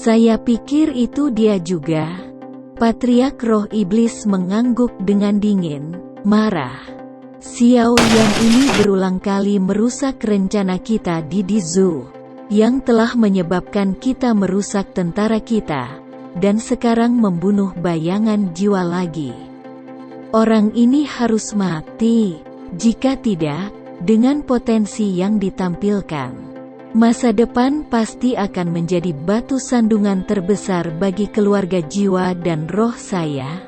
Saya pikir itu dia juga. Patriark roh iblis mengangguk dengan dingin, marah. Xiao Yan ini berulang kali merusak rencana kita di Dizu, yang telah menyebabkan kita merusak tentara kita, dan sekarang membunuh bayangan jiwa lagi. Orang ini harus mati. Jika tidak, dengan potensi yang ditampilkan, masa depan pasti akan menjadi batu sandungan terbesar bagi keluarga jiwa dan roh saya.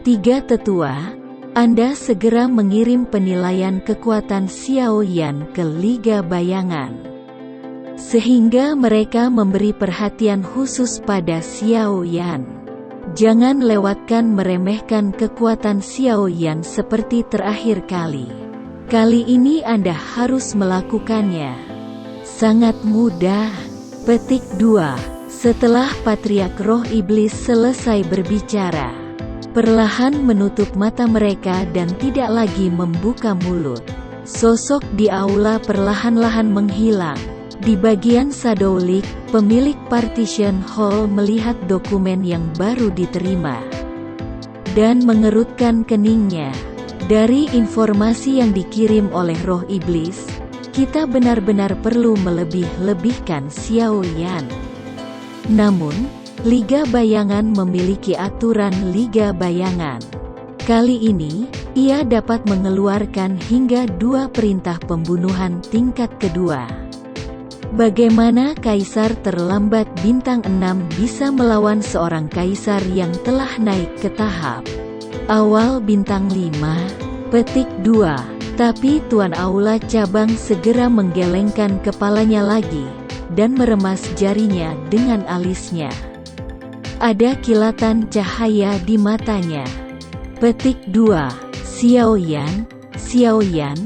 3 tetua, Anda segera mengirim penilaian kekuatan Xiao Yan ke Liga Bayangan, sehingga mereka memberi perhatian khusus pada Xiao Yan. Jangan lewatkan meremehkan kekuatan Xiao Yan seperti terakhir kali. Kali ini Anda harus melakukannya. Sangat mudah. Petik 2. Setelah Patriark roh iblis selesai berbicara, perlahan menutup mata mereka dan tidak lagi membuka mulut. Sosok di aula perlahan-lahan menghilang. Di bagian Shadow League, pemilik Partition Hall melihat dokumen yang baru diterima dan mengerutkan keningnya. Dari informasi yang dikirim oleh roh iblis, kita benar-benar perlu melebih-lebihkan Xiao Yan. Namun, Liga Bayangan memiliki aturan Liga Bayangan. Kali ini, ia dapat mengeluarkan hingga 2 perintah pembunuhan tingkat kedua. Bagaimana kaisar terlambat bintang 6 bisa melawan seorang kaisar yang telah naik ke tahap awal bintang 5? Petik 2. Tapi Tuan Aula Cabang segera menggelengkan kepalanya lagi, dan meremas jarinya dengan alisnya. Ada kilatan cahaya di matanya. Petik 2. Xiao Yan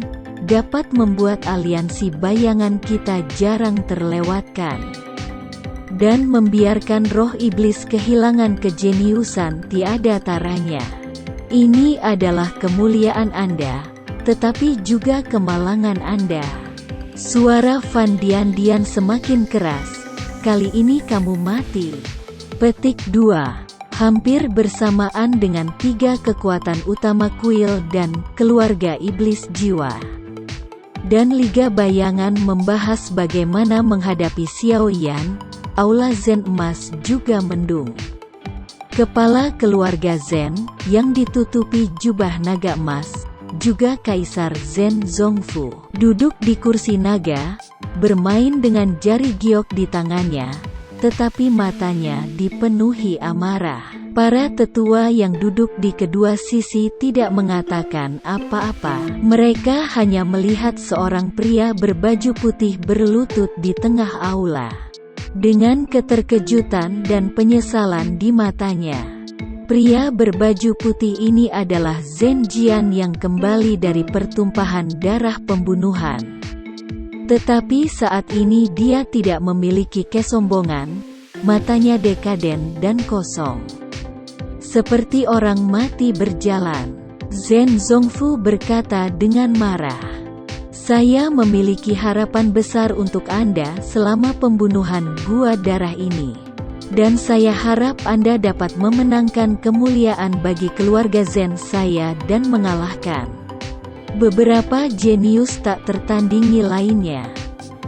dapat membuat aliansi bayangan kita jarang terlewatkan, dan membiarkan roh iblis kehilangan kejeniusan tiada taranya. Ini adalah kemuliaan Anda, tetapi juga kemalangan Anda. Suara Van Dian semakin keras. Kali ini kamu mati. Petik 2. Hampir bersamaan dengan 3 kekuatan utama kuil dan keluarga iblis jiwa, dan Liga Bayangan membahas bagaimana menghadapi Xiao Yan, Aula Zen Emas juga mendung. Kepala keluarga Zen, yang ditutupi jubah naga emas, juga Kaisar Zen Zongfu, duduk di kursi naga, bermain dengan jari giok di tangannya, tetapi matanya dipenuhi amarah. Para tetua yang duduk di kedua sisi tidak mengatakan apa-apa. Mereka hanya melihat seorang pria berbaju putih berlutut di tengah aula, dengan keterkejutan dan penyesalan di matanya. Pria berbaju putih ini adalah Zhen Jian yang kembali dari pertumpahan darah pembunuhan. Tetapi saat ini dia tidak memiliki kesombongan, matanya dekaden dan kosong, seperti orang mati berjalan. Zen Zongfu berkata dengan marah, "Saya memiliki harapan besar untuk Anda selama pembunuhan gua darah ini. Dan saya harap Anda dapat memenangkan kemuliaan bagi keluarga Zen saya dan mengalahkan beberapa jenius tak tertandingi lainnya."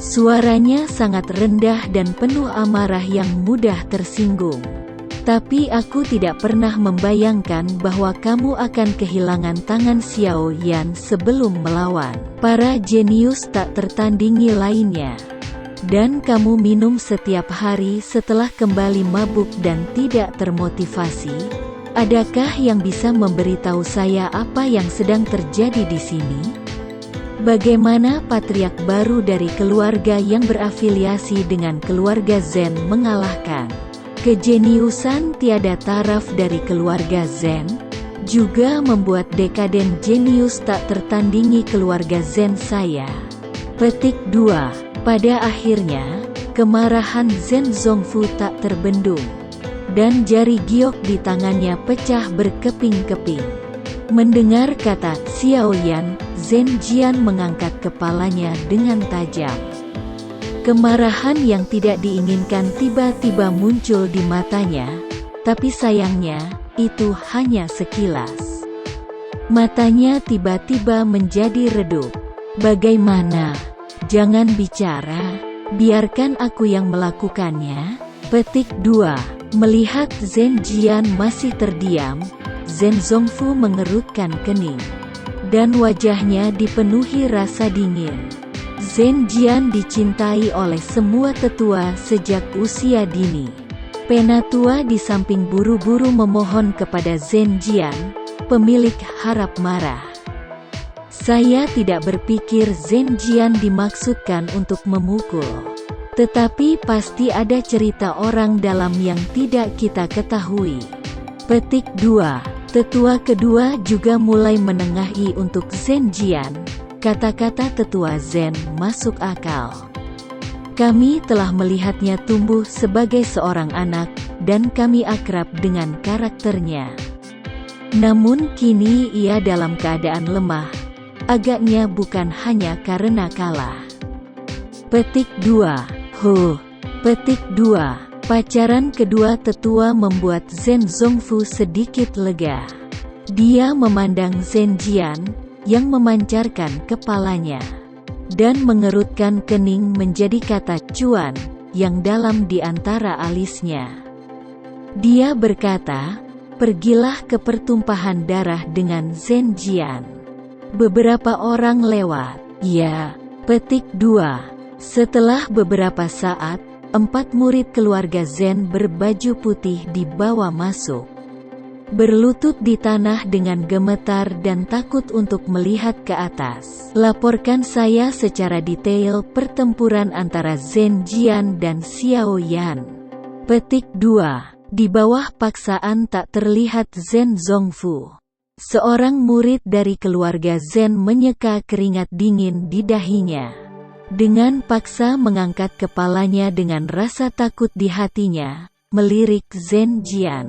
Suaranya sangat rendah dan penuh amarah yang mudah tersinggung. "Tapi aku tidak pernah membayangkan bahwa kamu akan kehilangan tangan Xiao Yan sebelum melawan para jenius tak tertandingi lainnya. Dan kamu minum setiap hari setelah kembali mabuk dan tidak termotivasi. Adakah yang bisa memberitahu saya apa yang sedang terjadi di sini? Bagaimana patriark baru dari keluarga yang berafiliasi dengan keluarga Zen mengalahkan kejeniusan tiada taraf dari keluarga Zen, juga membuat dekaden jenius tak tertandingi keluarga Zen saya?" Petik 2. Pada akhirnya, kemarahan Zen Zongfu tak terbendung, dan jari giok di tangannya pecah berkeping-keping. Mendengar kata Xiao Yan, Zhen Jian mengangkat kepalanya dengan tajam. Kemarahan yang tidak diinginkan tiba-tiba muncul di matanya, tapi sayangnya, itu hanya sekilas. Matanya tiba-tiba menjadi redup. Bagaimana? Jangan bicara, biarkan aku yang melakukannya. Petik 2. Melihat Zhen Jian masih terdiam, Zhen Zongfu mengerutkan kening, dan wajahnya dipenuhi rasa dingin. Zhen Jian dicintai oleh semua tetua sejak usia dini. Penatua di samping buru-buru memohon kepada Zhen Jian, pemilik harap marah. Saya tidak berpikir Zhen Jian dimaksudkan untuk memukul. Tetapi pasti ada cerita orang dalam yang tidak kita ketahui. Petik 2. Tetua kedua juga mulai menengahi untuk Zhen Jian. Kata-kata tetua Zhen masuk akal. Kami telah melihatnya tumbuh sebagai seorang anak, dan kami akrab dengan karakternya. Namun kini ia dalam keadaan lemah. Agaknya bukan hanya karena kalah. Petik 2. Petik 2. Pacaran kedua tetua membuat Zhen Zongfu sedikit lega. Dia memandang Zhen Jian, yang memancarkan kepalanya, dan mengerutkan kening menjadi kata cuan, yang dalam di antara alisnya. Dia berkata, pergilah ke pertumpahan darah dengan Zhen Jian. Beberapa orang lewat. Ya. Petik 2. Setelah beberapa saat, 4 murid keluarga Zhen berbaju putih dibawa masuk. Berlutut di tanah dengan gemetar dan takut untuk melihat ke atas. Laporkan saya secara detail pertempuran antara Zhen Jian dan Xiao Yan. Petik 2. Di bawah paksaan tak terlihat Zhen Zongfu. Seorang murid dari keluarga Zhen menyeka keringat dingin di dahinya. Dengan paksa mengangkat kepalanya dengan rasa takut di hatinya, melirik Zhen Jian,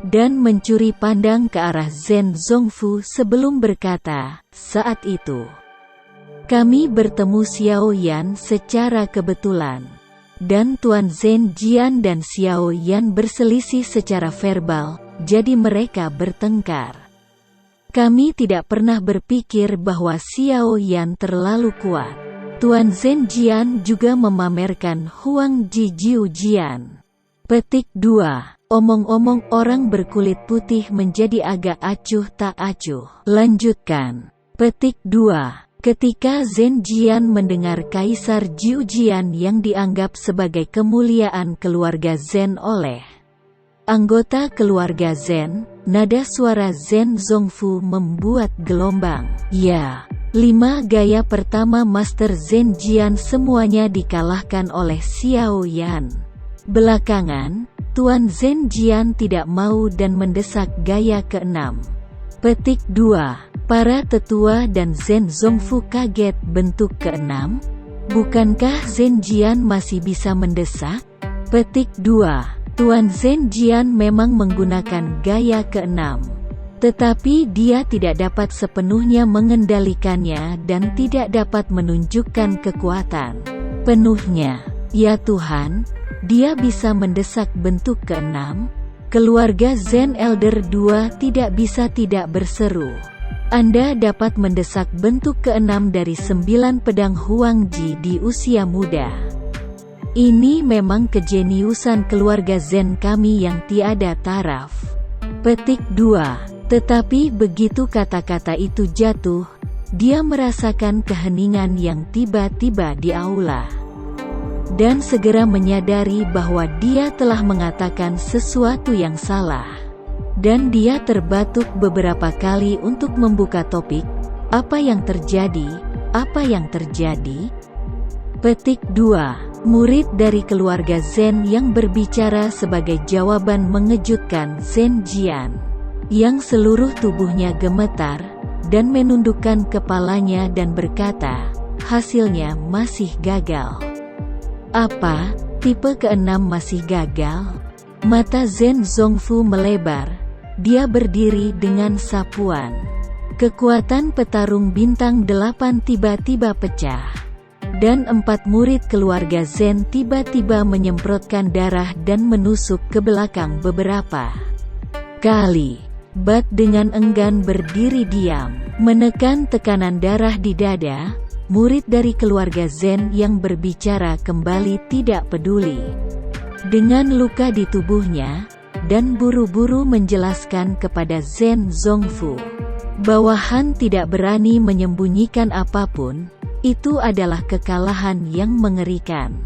dan mencuri pandang ke arah Zhen Zongfu sebelum berkata, saat itu, kami bertemu Xiao Yan secara kebetulan, dan Tuan Zhen Jian dan Xiao Yan berselisih secara verbal, jadi mereka bertengkar. Kami tidak pernah berpikir bahwa Xiao Yan terlalu kuat. Tuan Zhen Jian juga memamerkan Huang Ji Jiu Jian. Petik 2. Omong-omong orang berkulit putih menjadi agak acuh tak acuh. Lanjutkan. Petik 2. Ketika Zhen Jian mendengar Kaisar Jiu Jian yang dianggap sebagai kemuliaan keluarga Zhen oleh anggota keluarga Zhen, nada suara Zhen Zongfu membuat gelombang. Ya, 5 gaya pertama Master Zhen Jian semuanya dikalahkan oleh Xiao Yan. Belakangan, Tuan Zhen Jian tidak mau dan mendesak gaya ke-6. Petik 2. Para tetua dan Zhen Zongfu kaget bentuk ke-6. Bukankah Zhen Jian masih bisa mendesak? Petik 2. Tuan Zhen Jian memang menggunakan gaya ke-6. Tetapi dia tidak dapat sepenuhnya mengendalikannya dan tidak dapat menunjukkan kekuatan penuhnya. Ya Tuhan, dia bisa mendesak bentuk ke-6? Keluarga Zhen Elder 2 tidak bisa tidak berseru. Anda dapat mendesak bentuk ke-6 dari 9 pedang Huang Ji di usia muda. Ini memang kejeniusan keluarga Zhen kami yang tiada taraf. Petik 2. Tetapi begitu kata-kata itu jatuh, dia merasakan keheningan yang tiba-tiba di aula. Dan segera menyadari bahwa dia telah mengatakan sesuatu yang salah. Dan dia terbatuk beberapa kali untuk membuka topik. Apa yang terjadi? Apa yang terjadi? Petik 2. Murid dari keluarga Zhen yang berbicara sebagai jawaban mengejutkan Zhen Jian, yang seluruh tubuhnya gemetar, dan menundukkan kepalanya dan berkata, hasilnya masih gagal. Apa? Tipe ke-6 masih gagal? Mata Zhen Zongfu melebar. Dia berdiri dengan sapuan. Kekuatan petarung bintang 8 tiba-tiba pecah. Dan 4 murid keluarga Zen tiba-tiba menyemprotkan darah dan menusuk ke belakang beberapa kali. Bat dengan enggan berdiri diam, menekan tekanan darah di dada. Murid dari keluarga Zen yang berbicara kembali tidak peduli dengan luka di tubuhnya, dan buru-buru menjelaskan kepada Zen Zongfu bahwa Han tidak berani menyembunyikan apapun. Itu adalah kekalahan yang mengerikan.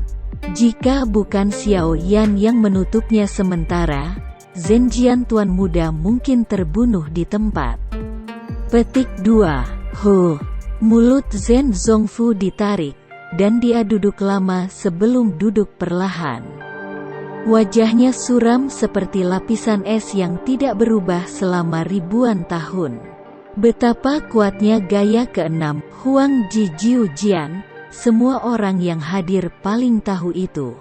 Jika bukan Xiao Yan yang menutupnya sementara, Zhenjian tuan muda mungkin terbunuh di tempat. Petik 2. Ho. Mulut Zen Zongfu ditarik, dan dia duduk lama sebelum duduk perlahan. Wajahnya suram seperti lapisan es yang tidak berubah selama ribuan tahun. Betapa kuatnya gaya keenam, Huang Ji Jiu Jian, semua orang yang hadir paling tahu itu.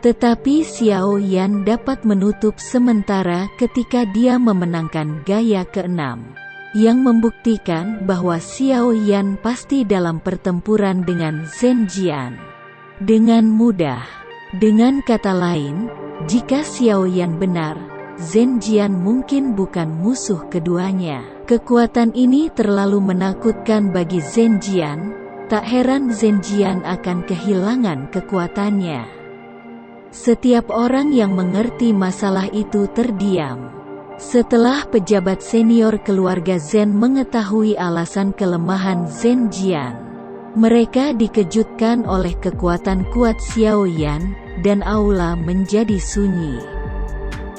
Tetapi Xiao Yan dapat menutup sementara ketika dia memenangkan gaya keenam, yang membuktikan bahwa Xiao Yan pasti dalam pertempuran dengan Zhenjian dengan mudah. Dengan kata lain, jika Xiao Yan benar, Zhenjian mungkin bukan musuh keduanya. Kekuatan ini terlalu menakutkan bagi Zhenjian, tak heran Zhenjian akan kehilangan kekuatannya. Setiap orang yang mengerti masalah itu terdiam. Setelah pejabat senior keluarga Zen mengetahui alasan kelemahan Zhenjian, mereka dikejutkan oleh kekuatan kuat Xiao Yan, dan aula menjadi sunyi.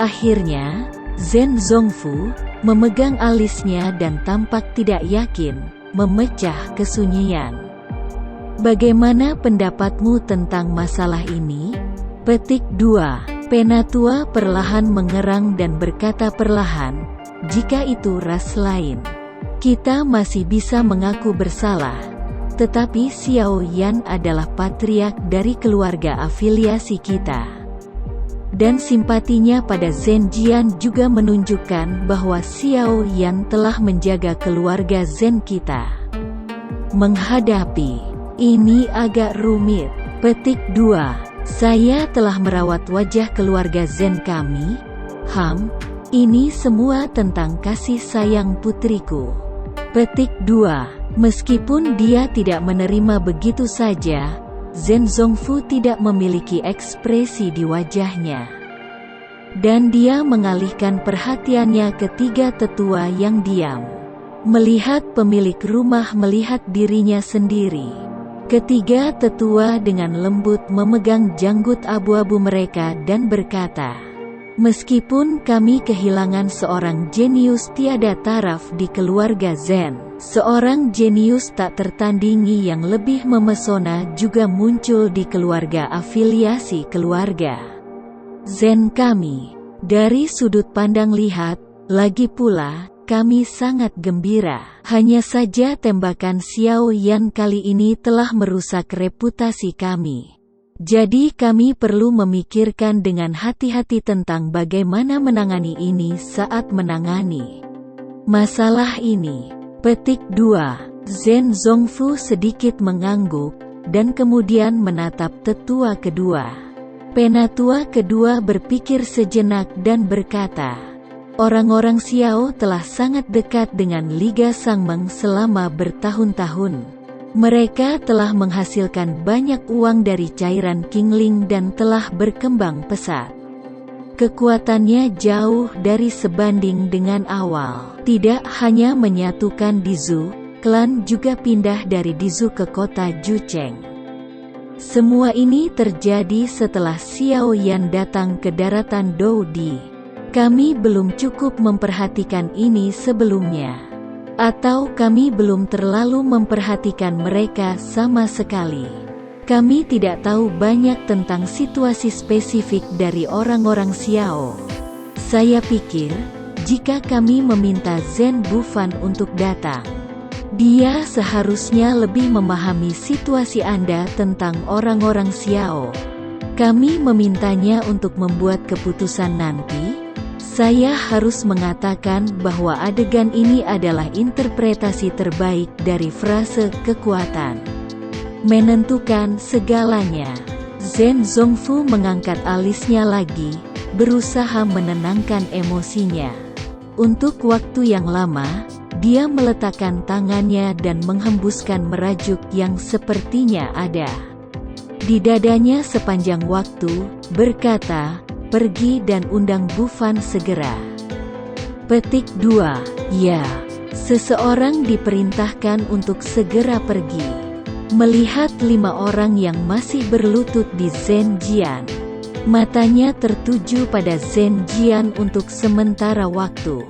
Akhirnya, Zen Zongfu memegang alisnya dan tampak tidak yakin, memecah kesunyian. Bagaimana pendapatmu tentang masalah ini? Petik 2. Penatua perlahan mengerang dan berkata perlahan, jika itu ras lain, kita masih bisa mengaku bersalah. Tetapi Xiao Yan adalah patriark dari keluarga afiliasi kita. Dan simpatinya pada Zhenjian juga menunjukkan bahwa Xiao Yan telah menjaga keluarga Zen kita. Menghadapi ini agak rumit. Petik 2. Saya telah merawat wajah keluarga Zen kami. Ini semua tentang kasih sayang putriku. Petik 2. Meskipun dia tidak menerima begitu saja, Zen Zongfu tidak memiliki ekspresi di wajahnya. Dan dia mengalihkan perhatiannya ke 3 tetua yang diam. Melihat pemilik rumah melihat dirinya sendiri. Ketiga tetua dengan lembut memegang janggut abu-abu mereka dan berkata, meskipun kami kehilangan seorang jenius tiada taraf di keluarga Zen, seorang jenius tak tertandingi yang lebih memesona juga muncul di keluarga afiliasi keluarga Zen kami. Dari sudut pandang lihat, lagi pula, kami sangat gembira. Hanya saja tembakan Xiao Yan kali ini telah merusak reputasi kami. Jadi kami perlu memikirkan dengan hati-hati tentang bagaimana menangani ini saat menangani masalah ini. Petik 2. Zen Zongfu sedikit mengangguk, dan kemudian menatap tetua kedua. Penatua kedua berpikir sejenak dan berkata, orang-orang Xiao telah sangat dekat dengan Liga Sangmeng selama bertahun-tahun. Mereka telah menghasilkan banyak uang dari cairan Qingling dan telah berkembang pesat. Kekuatannya jauh dari sebanding dengan awal. Tidak hanya menyatukan Dizu, klan juga pindah dari Dizu ke kota Jucheng. Semua ini terjadi setelah Xiao Yan datang ke daratan Doudi. Kami belum cukup memperhatikan ini sebelumnya. Atau kami belum terlalu memperhatikan mereka sama sekali. Kami tidak tahu banyak tentang situasi spesifik dari orang-orang Xiao. Saya pikir, jika kami meminta Zen Bufan untuk datang, dia seharusnya lebih memahami situasi Anda tentang orang-orang Xiao. Kami memintanya untuk membuat keputusan nanti. Saya harus mengatakan bahwa adegan ini adalah interpretasi terbaik dari frase kekuatan. menentukan segalanya. Zhen Zongfu mengangkat alisnya lagi, berusaha menenangkan emosinya. Untuk waktu yang lama, dia meletakkan tangannya dan menghembuskan merajuk yang sepertinya ada di dadanya sepanjang waktu, berkata, "Pergi dan undang Bu Fan segera." Petik 2. Ya, seseorang diperintahkan untuk segera pergi. Melihat 5 orang yang masih berlutut di Zhen Jian, matanya tertuju pada Zhen Jian untuk sementara waktu.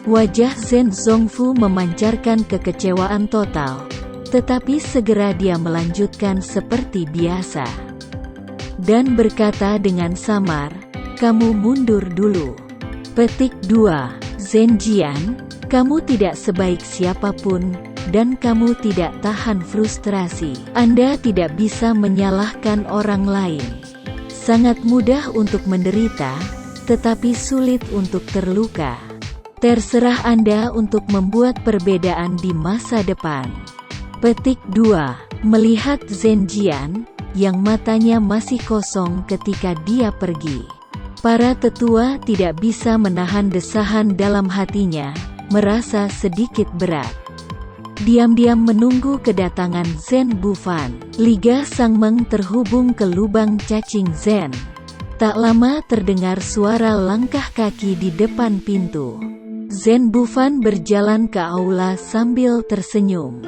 Wajah Zhen Zongfu memancarkan kekecewaan total, tetapi segera dia melanjutkan seperti biasa dan berkata dengan samar, "Kamu mundur dulu." Petik 2. Zhen Jian, kamu tidak sebaik siapapun, dan kamu tidak tahan frustrasi. Anda tidak bisa menyalahkan orang lain. Sangat mudah untuk menderita, tetapi sulit untuk terluka. Terserah Anda untuk membuat perbedaan di masa depan. Petik 2. Melihat Zhen Jian, yang matanya masih kosong ketika dia pergi, para tetua tidak bisa menahan desahan dalam hatinya, merasa sedikit berat. Diam-diam menunggu kedatangan Zhen Bufan. Liga Sangmeng terhubung ke lubang cacing Zhen. Tak lama terdengar suara langkah kaki di depan pintu. Zhen Bufan berjalan ke aula sambil tersenyum.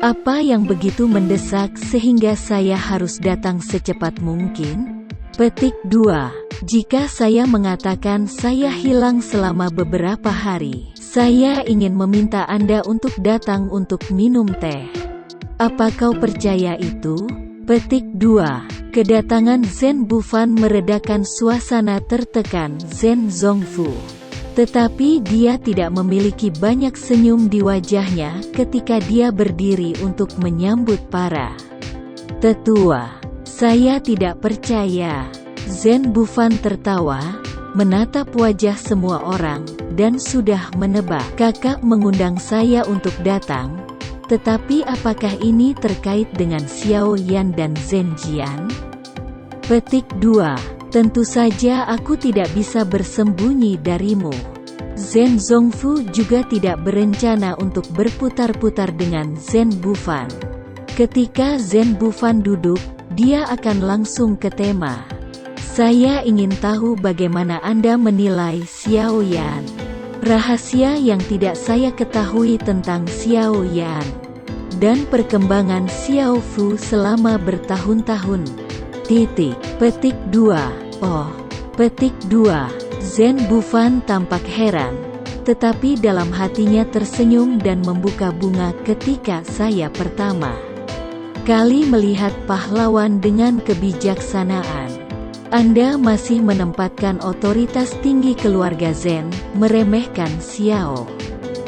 Apa yang begitu mendesak sehingga saya harus datang secepat mungkin? Petik 2. Jika saya mengatakan saya hilang selama beberapa hari, saya ingin meminta Anda untuk datang untuk minum teh. Apa kau percaya itu? Petik 2. Kedatangan Zhen Bufan meredakan suasana tertekan Zhen Zongfu. Tetapi dia tidak memiliki banyak senyum di wajahnya ketika dia berdiri untuk menyambut para tetua. Saya tidak percaya. Zhen Bufan tertawa, menatap wajah semua orang, dan sudah menebak. Kakak mengundang saya untuk datang, tetapi apakah ini terkait dengan Xiao Yan dan Zhen Jian? Petik 2. Tentu saja aku tidak bisa bersembunyi darimu. Zhen Zongfu juga tidak berencana untuk berputar-putar dengan Zhen Bufan. Ketika Zhen Bufan duduk, dia akan langsung ke tema. Saya ingin tahu bagaimana Anda menilai Xiao Yan. Rahasia yang tidak saya ketahui tentang Xiao Yan dan perkembangan Xiao Fu selama bertahun-tahun. Petik 2. Oh. Petik 2. Zhen Bufan tampak heran, tetapi dalam hatinya tersenyum dan membuka bunga ketika saya pertama kali melihat pahlawan dengan kebijaksanaan. Anda masih menempatkan otoritas tinggi keluarga Zhen, meremehkan Xiao.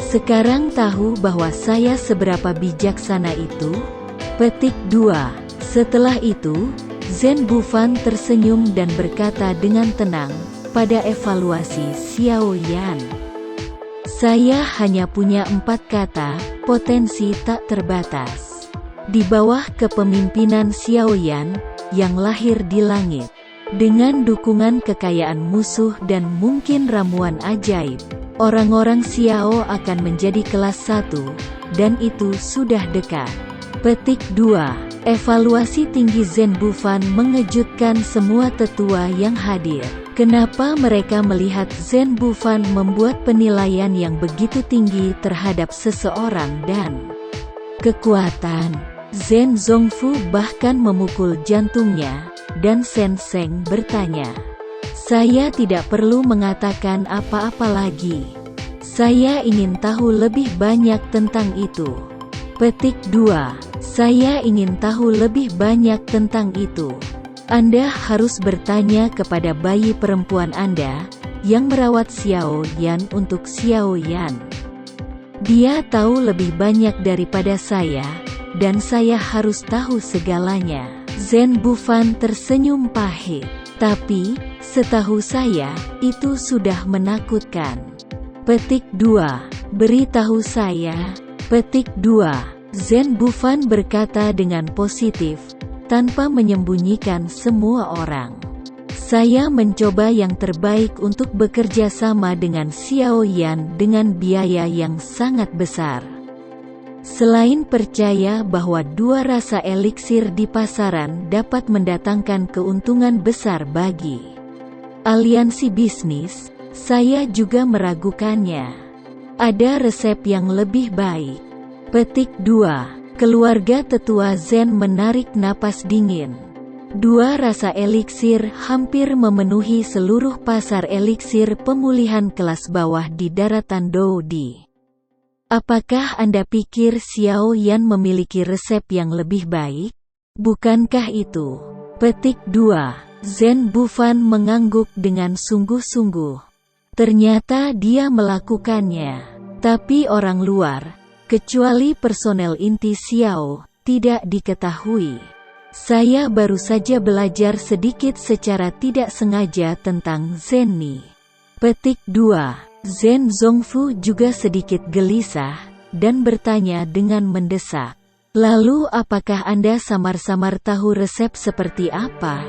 Sekarang tahu bahwa saya seberapa bijaksana itu? Petik 2. Setelah itu, Zhen Bufan tersenyum dan berkata dengan tenang, pada evaluasi Xiao Yan, saya hanya punya 4 kata, potensi tak terbatas. Di bawah kepemimpinan Xiao Yan, yang lahir di langit, dengan dukungan kekayaan musuh dan mungkin ramuan ajaib, orang-orang Xiao akan menjadi kelas 1, dan itu sudah dekat. Petik 2. Evaluasi tinggi Zhen Bufan mengejutkan semua tetua yang hadir. Kenapa mereka melihat Zhen Bufan membuat penilaian yang begitu tinggi terhadap seseorang dan kekuatan? Zhen Zongfu bahkan memukul jantungnya, dan Shen Seng bertanya, "Saya tidak perlu mengatakan apa-apa lagi. Saya ingin tahu lebih banyak tentang itu." Petik 2. Saya ingin tahu lebih banyak tentang itu. Anda harus bertanya kepada bayi perempuan Anda, yang merawat Xiao Yan untuk Xiao Yan. Dia tahu lebih banyak daripada saya, dan saya harus tahu segalanya. Zhen Bufan tersenyum pahit. Tapi, setahu saya, itu sudah menakutkan. Petik 2. Beritahu saya. Petik 2. Zen Bufan berkata dengan positif, tanpa menyembunyikan semua orang. Saya mencoba yang terbaik untuk bekerja sama dengan Xiao Yan dengan biaya yang sangat besar. Selain percaya bahwa dua rasa eliksir di pasaran dapat mendatangkan keuntungan besar bagi aliansi bisnis, saya juga meragukannya. Ada resep yang lebih baik. Petik 2. Keluarga tetua Zen menarik napas dingin. Dua rasa eliksir hampir memenuhi seluruh pasar eliksir pemulihan kelas bawah di daratan Doudi. Apakah Anda pikir Xiao Yan memiliki resep yang lebih baik? Bukankah itu? Petik 2. Zen Bufan mengangguk dengan sungguh-sungguh. Ternyata dia melakukannya. Tapi orang luar, kecuali personel inti Xiao, tidak diketahui. Saya baru saja belajar sedikit secara tidak sengaja tentang Zen Ni. Petik 2. Zen Zongfu juga sedikit gelisah, dan bertanya dengan mendesak. Lalu apakah Anda samar-samar tahu resep seperti apa?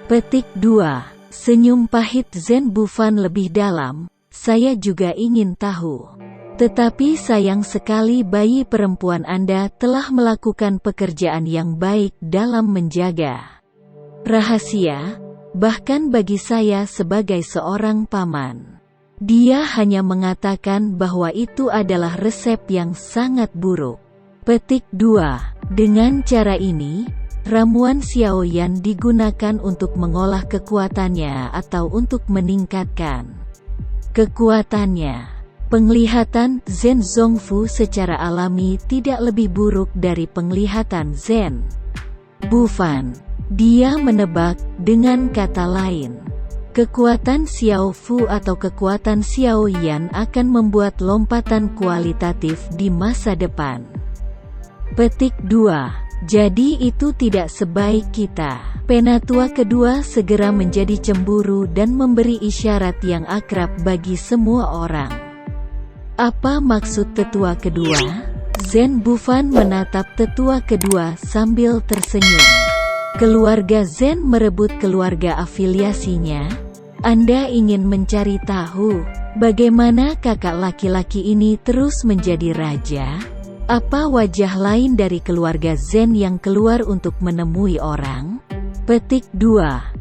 Petik 2. Senyum pahit Zen Bufan lebih dalam, saya juga ingin tahu. Tetapi sayang sekali bayi perempuan Anda telah melakukan pekerjaan yang baik dalam menjaga rahasia, bahkan bagi saya sebagai seorang paman. Dia hanya mengatakan bahwa itu adalah resep yang sangat buruk. Petik 2. Dengan cara ini, ramuan Xiao Yan digunakan untuk mengolah kekuatannya atau untuk meningkatkan kekuatannya. Penglihatan Zen Zongfu secara alami tidak lebih buruk dari penglihatan Zen Bufan. Dia menebak, dengan kata lain, kekuatan Xiao Fu atau kekuatan Xiao Yan akan membuat lompatan kualitatif di masa depan. Petik 2. Jadi itu tidak sebaik kita. Penatua kedua segera menjadi cemburu dan memberi isyarat yang akrab bagi semua orang. Apa maksud tetua kedua? Zen Bufan menatap tetua kedua sambil tersenyum. Keluarga Zen merebut keluarga afiliasinya? Anda ingin mencari tahu bagaimana kakak laki-laki ini terus menjadi raja? Apa wajah lain dari keluarga Zen yang keluar untuk menemui orang? Petik 2.